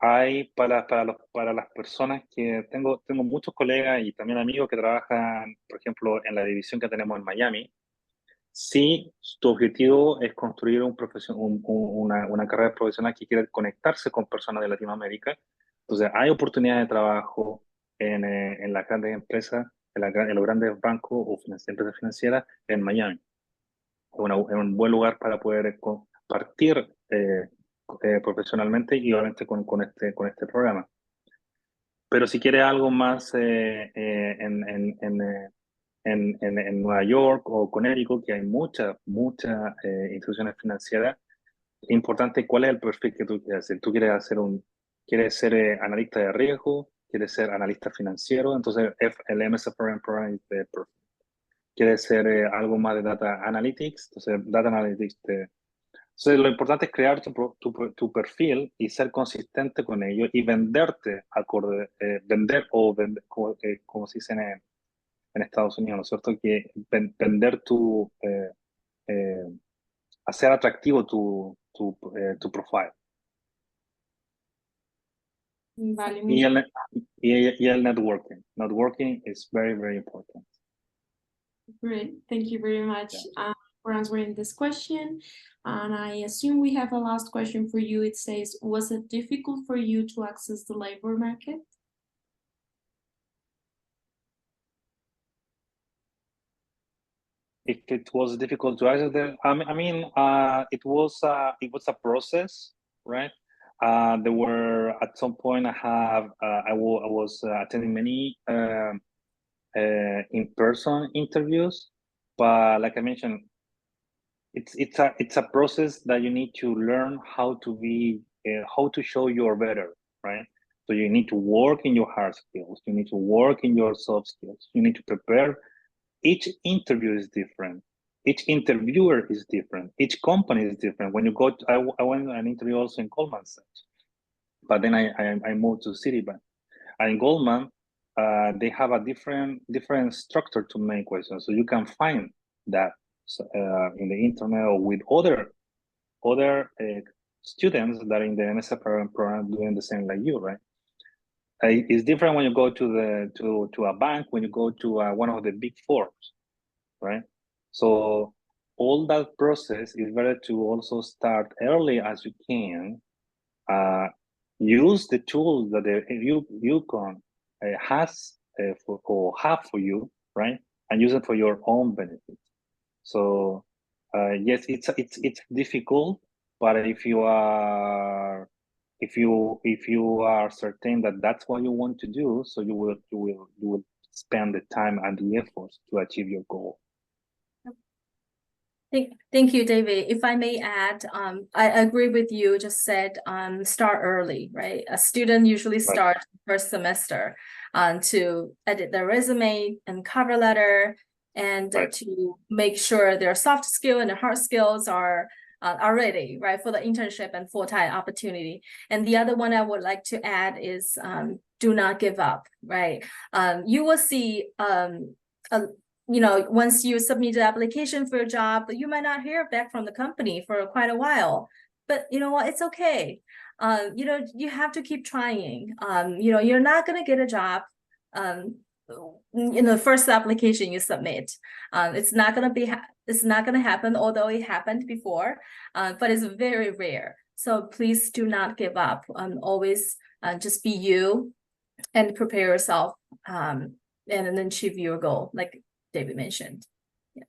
Hay para las personas que tengo muchos colegas y también amigos que trabajan, por ejemplo, en la división que tenemos en Miami. Si tu objetivo es construir una carrera profesional que quiere conectarse con personas de Latinoamérica, entonces hay oportunidades de trabajo en las grandes empresas, en los grandes bancos o empresas financieras en Miami. Es un buen lugar para poder compartir profesionalmente y obviamente con este programa. Pero si quieres algo más en Nueva York o Connecticut, que hay muchas instituciones financieras, es importante cuál es el perfil que tú quieres hacer. ¿Quieres ser analista de riesgo? ¿Quieres ser analista financiero? Entonces, el MSFRM Program es de perfil. ¿Quieres ser algo más de data analytics? Entonces, data analytics Entonces, lo importante es crear tu perfil y ser consistente con ello y venderte acorde, como se dice en Estados Unidos, ¿no es cierto? Que vender hacer atractivo tu profile. Vale, Y el networking. Networking is very, very important. great. Thank you very much Yeah. for answering this question. And I assume we have a last question for you. It says, was it difficult for you to access the labor market? If it was difficult to access them, it was a process, right? There were at some point I was attending many in-person interviews, but like I mentioned, it's a process that you need to learn how to show you're better, right? So you need to work in your hard skills, you need to work in your soft skills, you need to prepare. Each interview is different. Each interviewer is different. Each company is different. When you go to, I went to an interview also in Goldman Sachs, but then I moved to Citi Bank. And in Goldman, they have a different structure to make questions. So you can find that in the internet or with other students that are in the MSF program doing the same like you, right? It's different when you go to a bank, when you go to one of the big fours, right? So all that process is better to also start early as you can. Use the tools that UConn has or have for you, right? And use it for your own benefit. So yes, it's difficult, but if you are certain that that's what you want to do, so you will spend the time and the effort to achieve your goal. Thank you, David. If I may add, I agree with you. Just said, start early, right? A student usually starts first semester, to edit their resume and cover letter, and to make sure their soft skill and their hard skills are ready, right, for the internship and full-time opportunity. And the other one I would like to add is, do not give up, right? You will see, once you submit the application for a job, you might not hear back from the company for quite a while, but you know what, it's okay. You have to keep trying. You're not going to get a job in the first application you submit. It's not going to happen, although it happened before, but it's very rare. So please do not give up. Always just be you and prepare yourself, and then achieve your goal, like David mentioned. Yeah.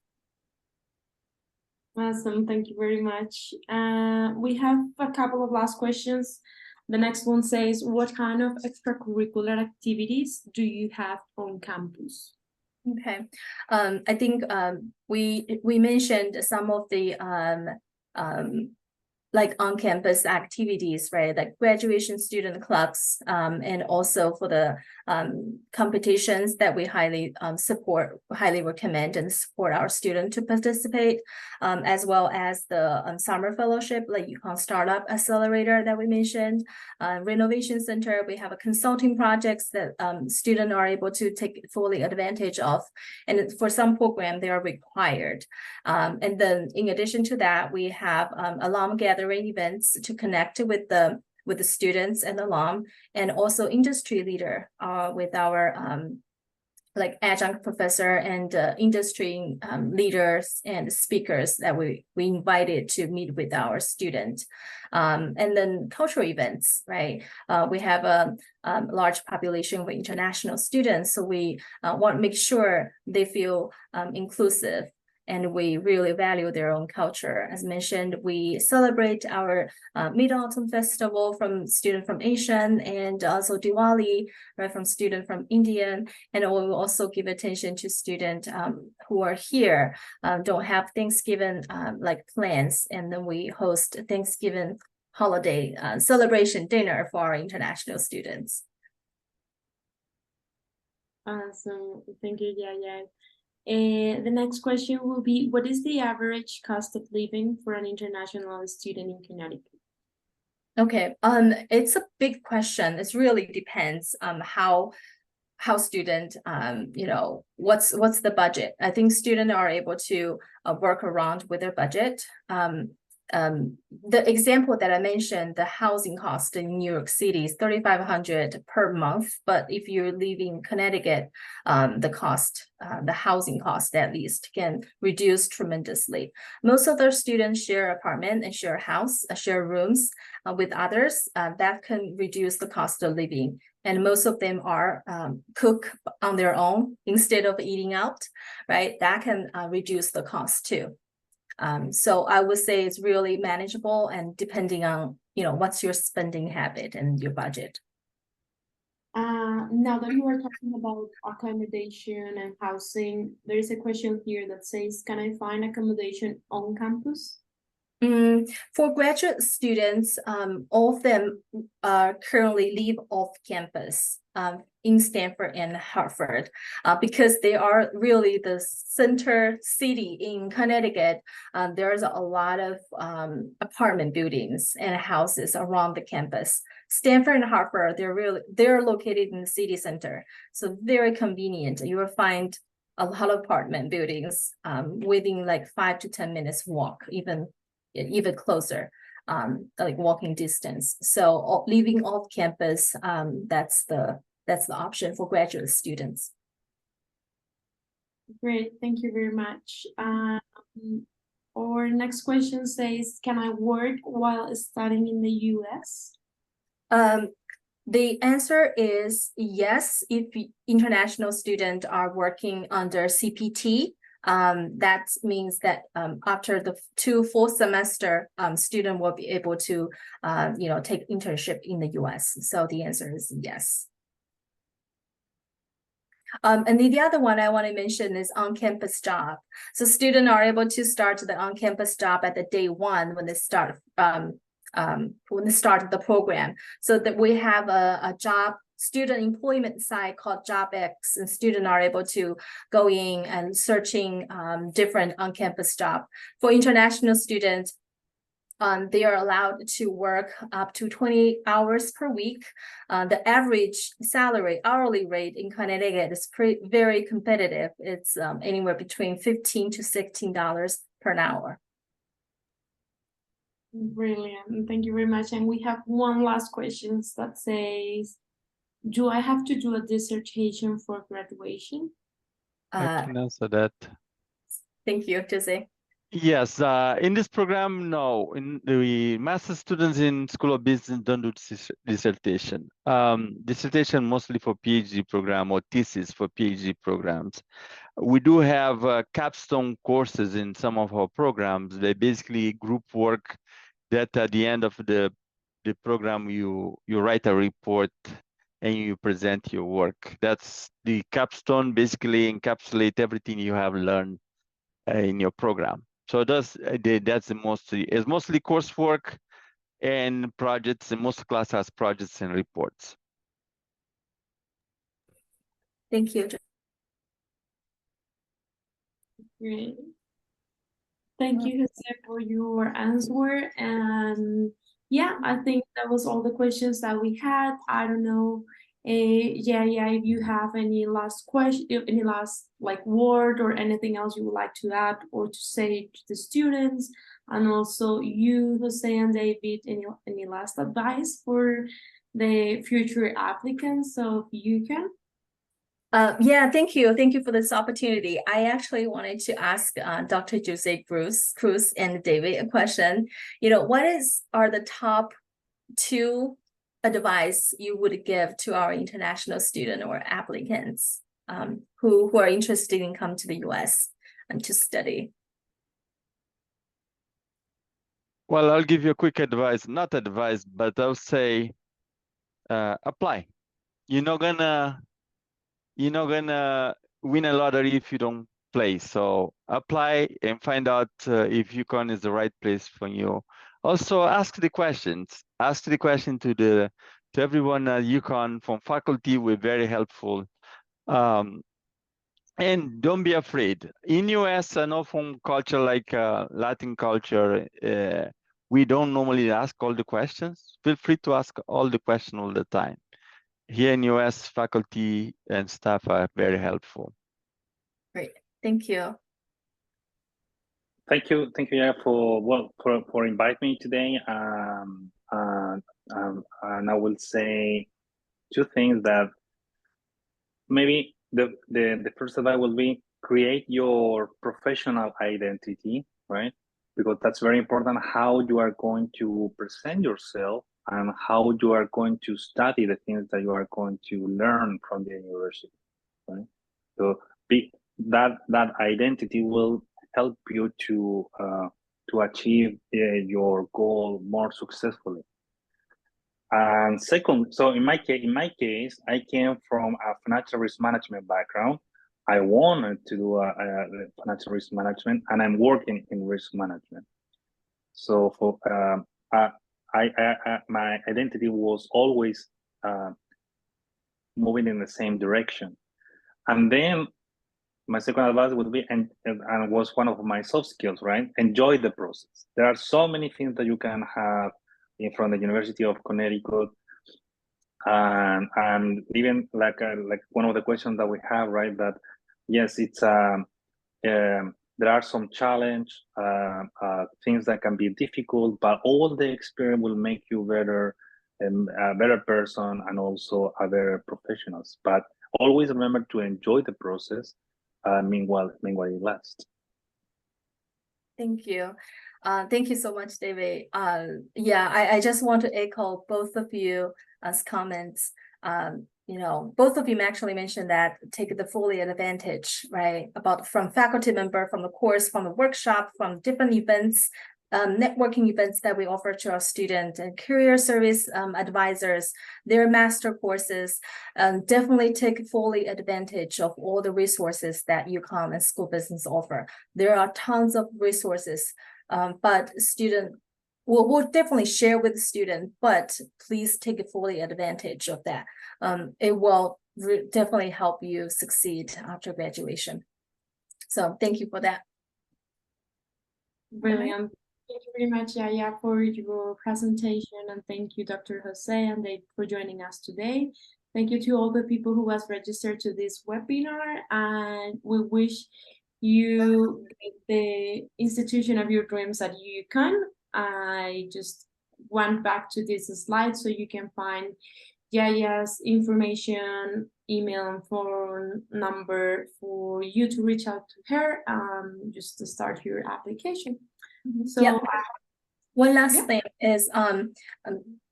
Awesome, thank you very much. We have a couple of last questions. The next one says, what kind of extracurricular activities do you have on campus? Okay, I think we mentioned some of the like on-campus activities, right? Like graduation student clubs, and also for the competitions that we highly highly recommend and support our students to participate, as well as the summer fellowship, like UConn Startup Accelerator that we mentioned, renovation center. We have a consulting projects that students are able to take fully advantage of, and for some program they are required. And then in addition to that, we have alum gathering events to connect with the students and alum, and also industry leader with our like adjunct professor and industry leaders and speakers that we invited to meet with our students. And then cultural events, right? We have a large population with international students, so we want to make sure they feel inclusive, and we really value their own culture. As mentioned, we celebrate our Mid-Autumn Festival from student from Asian, and also Diwali, right, from student from Indian. And we will also give attention to students who are here, don't have Thanksgiving like plans, and then we host Thanksgiving holiday celebration dinner for our international students. Awesome, thank you, yeah. The next question will be, what is the average cost of living for an international student in Connecticut? Okay, it's a big question. It really depends how student you know, what's the budget. I think students are able to work around with their budget. The example that I mentioned, the housing cost in New York City is $3,500 per month. But if you live in Connecticut, the cost, the housing cost at least, can reduce tremendously. Most of their students share apartment and share house, share rooms with others. That can reduce the cost of living. And most of them are cook on their own instead of eating out, right? That can reduce the cost too. So I would say it's really manageable, and depending on, you know, what's your spending habit and your budget. Now that you are talking about accommodation and housing, there is a question here that says, can I find accommodation on campus? For graduate students, all of them currently live off campus in Stanford and Hartford, because they are really the center city in Connecticut. There's a lot of apartment buildings and houses around the campus. Stanford and Hartford, they're located in the city center, so very convenient. You will find a lot of apartment buildings within like 5 to 10 minutes walk, even closer, like walking distance. So living off campus, that's the option for graduate students. Great, thank you very much. Our next question says, can I work while studying in the US? The answer is yes, if international students are working under CPT. That means that after the 2 full semester, student will be able to you know, take internship in the US. So the answer is yes. And the other one I want to mention is on-campus job. So students are able to start the on-campus job at the day 1 when they start the program. So that we have a job student employment site called JobX, and students are able to go in and searching different on-campus job. For international students, they are allowed to work up to 20 hours per week. The average salary, hourly rate in Connecticut is very competitive. It's anywhere between $15 to $16 per hour. Brilliant, thank you very much. And we have one last question that says, do I have to do a dissertation for graduation? I can answer that. Thank you, Jose. Yes, in this program, no. In the master students in School of Business don't do dissertation. Dissertation mostly for PhD program, or thesis for PhD programs. We do have capstone courses in some of our programs. They basically group work that at the end of the program, you write a report and you present your work. That's the capstone, basically encapsulate everything you have learned in your program. So that's it's mostly coursework and projects, and most class has projects and reports. Thank you. Great. Thank you, Jose, for your answer. And yeah, I think that was all the questions that we had. I don't know, if you have any last question, any last like word or anything else you would like to add or to say to the students, and also you, Jose and David, any last advice for the future applicants of UConn? Yeah, thank you. Thank you for this opportunity. I actually wanted to ask Dr. Jose Cruz and David a question. What are the top 2 advice you would give to our international student or applicants who are interested in come to the US and to study? Well, I'll give you a quick advice, not advice, but I'll say apply. You're not gonna win a lottery if you don't play. So apply and find out if UConn is the right place for you. Also, ask the questions. Ask the question to everyone at UConn from faculty. We're very helpful. And don't be afraid. In US, I know from culture like Latin culture, we don't normally ask all the questions. Feel free to ask all the questions all the time. Here in US, faculty and staff are very helpful. Great, thank you. Thank you, yeah, for inviting me today. And I will say 2 things that maybe the first advice will be create your professional identity, right? Because that's very important, how you are going to present yourself and how you are going to study the things that you are going to learn from the university, right? So that identity will help you to achieve your goal more successfully. And second, so in my case, I came from a financial risk management background. I wanted to do a financial risk management, and I'm working in risk management. So for my identity was always moving in the same direction. And then my second advice would be, and was one of my soft skills, right? Enjoy the process. There are so many things that you can have from the University of Connecticut, and even like one of the questions that we have, right? That yes, it's there are some challenge, things that can be difficult, but all the experience will make you better, a better person, and also a better professionals. But always remember to enjoy the process. Meanwhile it lasts. Thank you. Thank you so much, David. I just want to echo both of you as comments. Both of you actually mentioned that take the fully advantage, right? About from faculty member, from the course, from the workshop, from different events, networking events that we offer to our students, and career service advisors, their master courses. Definitely take fully advantage of all the resources that UConn and School of Business offer. There are tons of resources, but we'll definitely share with the student, but please take fully advantage of that. It will definitely help you succeed after graduation. So thank you for that. Brilliant. Thank you very much, Yaya, for your presentation, and thank you, Dr. Jose and Dave, for joining us today. Thank you to all the people who has registered to this webinar, and we wish you the institution of your dreams at UConn. I just went back to this slide so you can find Yaya's information, email, and phone number for you to reach out to her just to start your application. So yep. One last thing is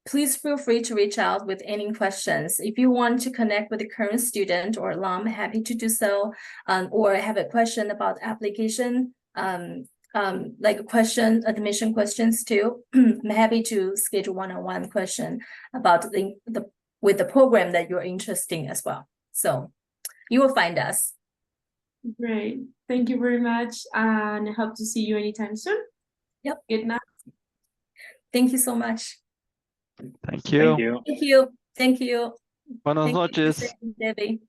please feel free to reach out with any questions. If you want to connect with the current student or alum, happy to do so, or have a question about application, like a question, admission questions too. I'm happy to schedule one-on-one question about with the program that you're interested in as well. So you will find us. Great. Thank you very much, and I hope to see you anytime soon. Yep. Good night. Thank you so much. Thank you. Thank you. Thank you. Thank you. Buenas Thank you, noches. Jose and Debbie.